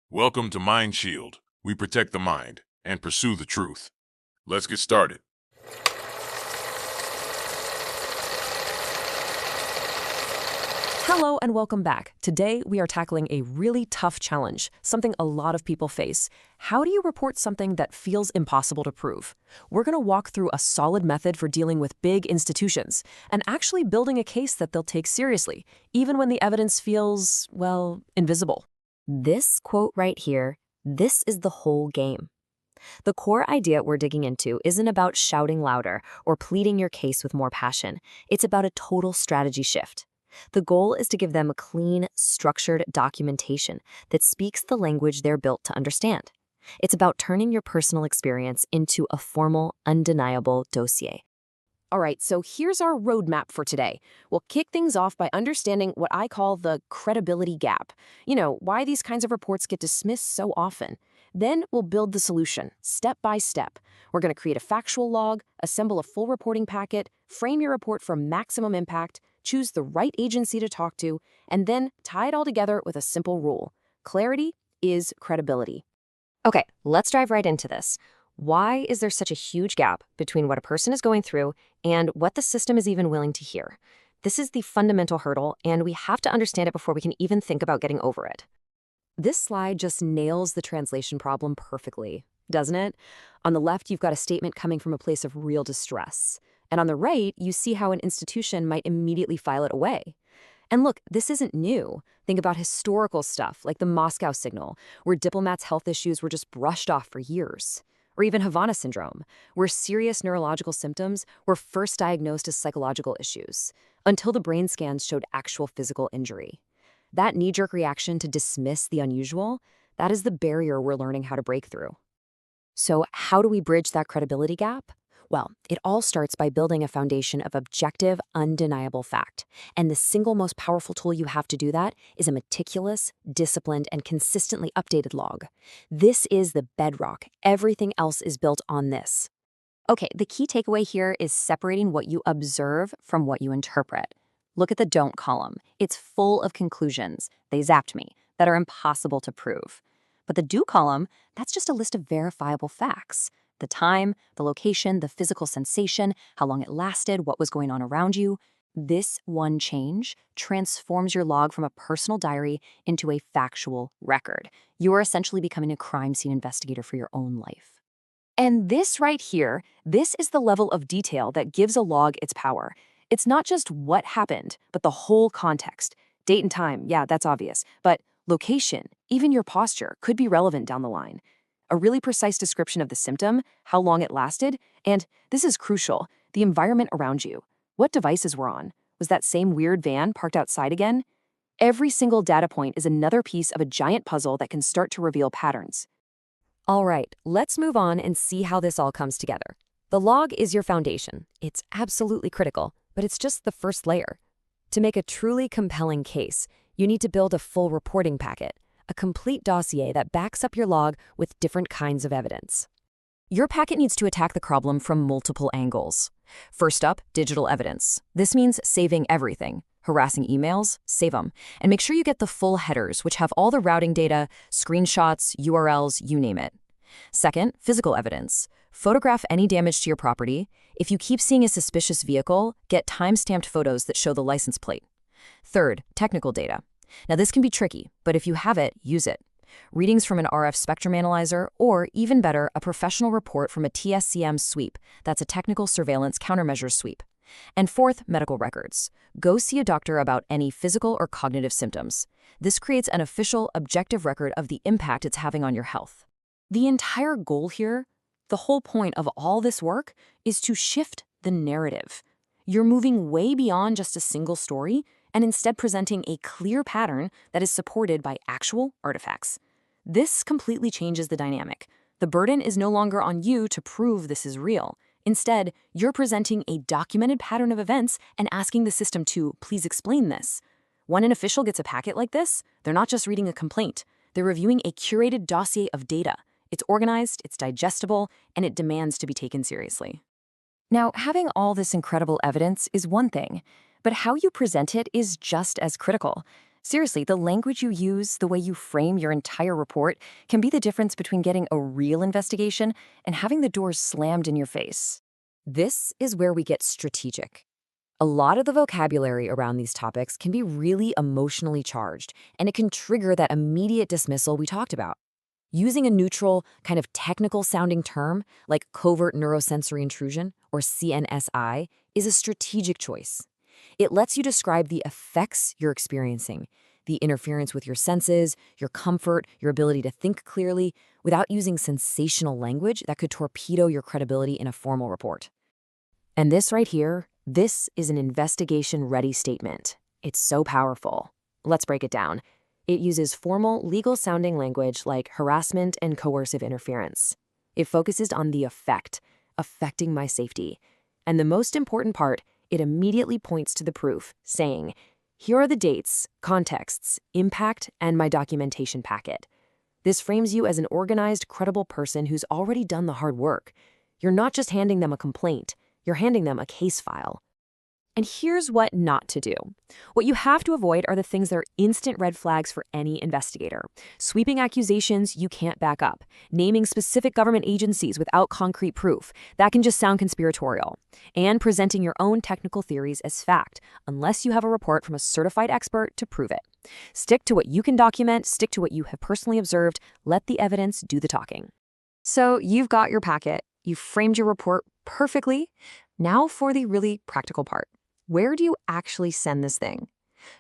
Welcome to Mind Shield. We protect the mind and pursue the truth. Let's get started. Hello and welcome back. Today we are tackling a really tough challenge, something a lot of people face. How do you report something that feels impossible to prove? We're going to walk through a solid method for dealing with big institutions and actually building a case that they'll take seriously, even when the evidence feels, well, invisible. This quote right here, this is the whole game. The core idea we're digging into isn't about shouting louder or pleading your case with more passion. It's about a total strategy shift. The goal is to give them a clean, structured documentation that speaks the language they're built to understand. It's about turning your personal experience into a formal, undeniable dossier. All right, so here's our roadmap for today. We'll kick things off by understanding what I call the credibility gap. Why these kinds of reports get dismissed so often. Then we'll build the solution, step by step. We're going to create a factual log, assemble a full reporting packet, frame your report for maximum impact, choose the right agency to talk to, and then tie it all together with a simple rule. Clarity is credibility. Okay, let's dive right into this. Why is there such a huge gap between what a person is going through and what the system is even willing to hear? This is the fundamental hurdle, and we have to understand it before we can even think about getting over it. This slide just nails the translation problem perfectly, doesn't it? On the left, you've got a statement coming from a place of real distress. And on the right, you see how an institution might immediately file it away. And look, this isn't new. Think about historical stuff like the Moscow Signal, where diplomats' health issues were just brushed off for years. Or even Havana syndrome, where serious neurological symptoms were first diagnosed as psychological issues, until the brain scans showed actual physical injury. That knee-jerk reaction to dismiss the unusual, that is the barrier we're learning how to break through. So how do we bridge that credibility gap? Well, it all starts by building a foundation of objective, undeniable fact. And the single most powerful tool you have to do that is a meticulous, disciplined, and consistently updated log. This is the bedrock. Everything else is built on this. Okay, the key takeaway here is separating what you observe from what you interpret. Look at the don't column. It's full of conclusions, they zapped me, that are impossible to prove. But the do column, that's just a list of verifiable facts. The time, the location, the physical sensation, how long it lasted, what was going on around you. This one change transforms your log from a personal diary into a factual record. You are essentially becoming a crime scene investigator for your own life. And this right here, this is the level of detail that gives a log its power. It's not just what happened, but the whole context. Date and time, yeah, that's obvious. But location, even your posture, could be relevant down the line. A really precise description of the symptom, how long it lasted, and, this is crucial, the environment around you. What devices were on? Was that same weird van parked outside again? Every single data point is another piece of a giant puzzle that can start to reveal patterns. All right, let's move on and see how this all comes together. The log is your foundation. It's absolutely critical, but it's just the first layer. To make a truly compelling case, you need to build a full reporting packet, a complete dossier that backs up your log with different kinds of evidence. Your packet needs to attack the problem from multiple angles. First up, digital evidence. This means saving everything. Harassing emails, save them. And make sure you get the full headers, which have all the routing data, screenshots, URLs, you name it. Second, physical evidence. Photograph any damage to your property. If you keep seeing a suspicious vehicle, get time-stamped photos that show the license plate. Third, technical data. Now this can be tricky, but if you have it, use it. Readings from an RF spectrum analyzer, or even better, a professional report from a TSCM sweep, that's a technical surveillance countermeasures sweep. And fourth, medical records. Go see a doctor about any physical or cognitive symptoms. This creates an official, objective record of the impact it's having on your health. The entire goal here, the whole point of all this work, is to shift the narrative. You're moving way beyond just a single story and instead presenting a clear pattern that is supported by actual artifacts. This completely changes the dynamic. The burden is no longer on you to prove this is real. Instead, you're presenting a documented pattern of events and asking the system to please explain this. When an official gets a packet like this, they're not just reading a complaint. They're reviewing a curated dossier of data. It's organized, it's digestible, and it demands to be taken seriously. Now, having all this incredible evidence is one thing, but how you present it is just as critical. Seriously, the language you use, the way you frame your entire report, can be the difference between getting a real investigation and having the doors slammed in your face. This is where we get strategic. A lot of the vocabulary around these topics can be really emotionally charged, and it can trigger that immediate dismissal we talked about. Using a neutral, kind of technical-sounding term like covert neurosensory intrusion, or CNSI, is a strategic choice. It lets you describe the effects you're experiencing, the interference with your senses, your comfort, your ability to think clearly, without using sensational language that could torpedo your credibility in a formal report. And this right here, this is an investigation-ready statement. It's so powerful. Let's break it down. It uses formal, legal-sounding language like harassment and coercive interference. It focuses on the effect, affecting my safety. And the most important part, it immediately points to the proof, saying, here are the dates, contexts, impact, and my documentation packet. This frames you as an organized, credible person who's already done the hard work. You're not just handing them a complaint, you're handing them a case file. And here's what not to do. What you have to avoid are the things that are instant red flags for any investigator. Sweeping accusations you can't back up. Naming specific government agencies without concrete proof. That can just sound conspiratorial. And presenting your own technical theories as fact, unless you have a report from a certified expert to prove it. Stick to what you can document, stick to what you have personally observed, let the evidence do the talking. So you've got your packet, you've framed your report perfectly. Now for the really practical part. Where do you actually send this thing?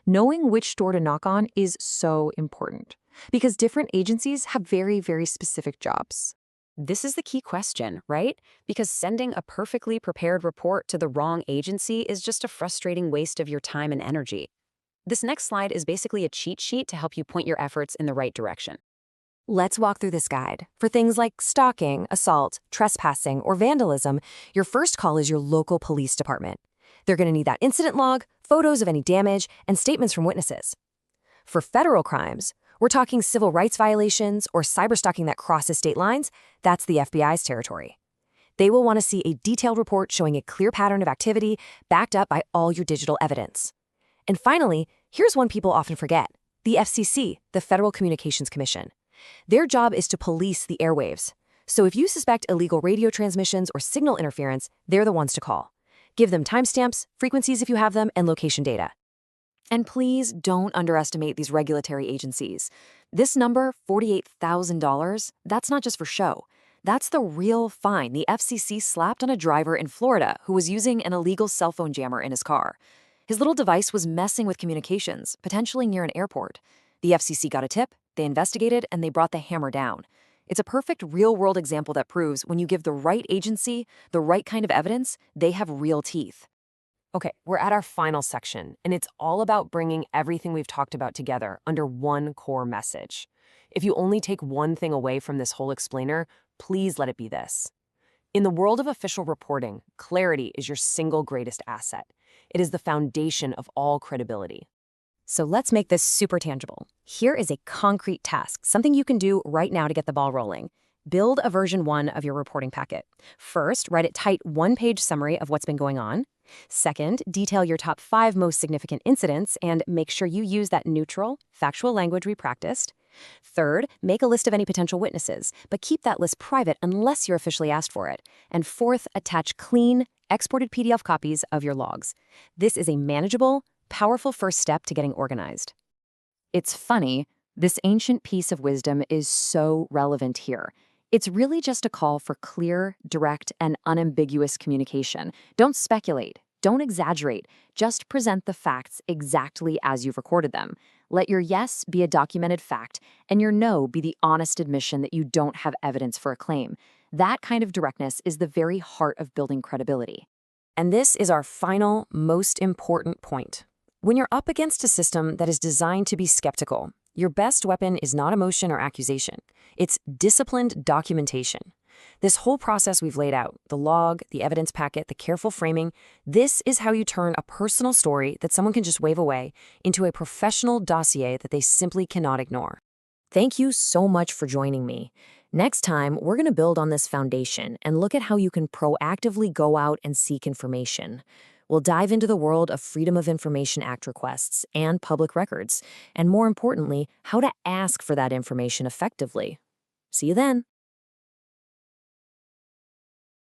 Knowing which door to knock on is so important because different agencies have very, very specific jobs. This is the key question, right? Because sending a perfectly prepared report to the wrong agency is just a frustrating waste of your time and energy. This next slide is basically a cheat sheet to help you point your efforts in the right direction. Let's walk through this guide. For things like stalking, assault, trespassing, or vandalism, your first call is your local police department. They're going to need that incident log, photos of any damage, and statements from witnesses. For federal crimes, we're talking civil rights violations or cyberstalking that crosses state lines. That's the FBI's territory. They will want to see a detailed report showing a clear pattern of activity backed up by all your digital evidence. And finally, here's one people often forget, the FCC, the Federal Communications Commission. Their job is to police the airwaves. So if you suspect illegal radio transmissions or signal interference, they're the ones to call. Give them timestamps, frequencies if you have them, and location data. And please don't underestimate these regulatory agencies. This number, $48,000, that's not just for show. That's the real fine the FCC slapped on a driver in Florida who was using an illegal cell phone jammer in his car. His little device was messing with communications, potentially near an airport. The FCC got a tip, they investigated, and they brought the hammer down. It's a perfect real-world example that proves when you give the right agency the right kind of evidence, they have real teeth. Okay, we're at our final section, and it's all about bringing everything we've talked about together under one core message. If you only take one thing away from this whole explainer, please let it be this. In the world of official reporting, clarity is your single greatest asset. It is the foundation of all credibility. So let's make this super tangible. Here is a concrete task, something you can do right now to get the ball rolling. Build a version 1 of your reporting packet. First, write a tight one-page summary of what's been going on. Second, detail your top 5 most significant incidents and make sure you use that neutral, factual language we practiced. Third, make a list of any potential witnesses, but keep that list private unless you're officially asked for it. And fourth, attach clean, exported PDF copies of your logs. This is a manageable, powerful first step to getting organized. It's funny, this ancient piece of wisdom is so relevant here. It's really just a call for clear, direct, and unambiguous communication. Don't speculate. Don't exaggerate. Just present the facts exactly as you've recorded them. Let your yes be a documented fact, and your no be the honest admission that you don't have evidence for a claim. That kind of directness is the very heart of building credibility. And this is our final, most important point. When you're up against a system that is designed to be skeptical, your best weapon is not emotion or accusation. It's disciplined documentation. This whole process we've laid out, the log, the evidence packet, the careful framing, this is how you turn a personal story that someone can just wave away into a professional dossier that they simply cannot ignore. Thank you so much for joining me. Next time, we're going to build on this foundation and look at how you can proactively go out and seek information. We'll dive into the world of Freedom of Information Act requests and public records, and more importantly, how to ask for that information effectively. See you then.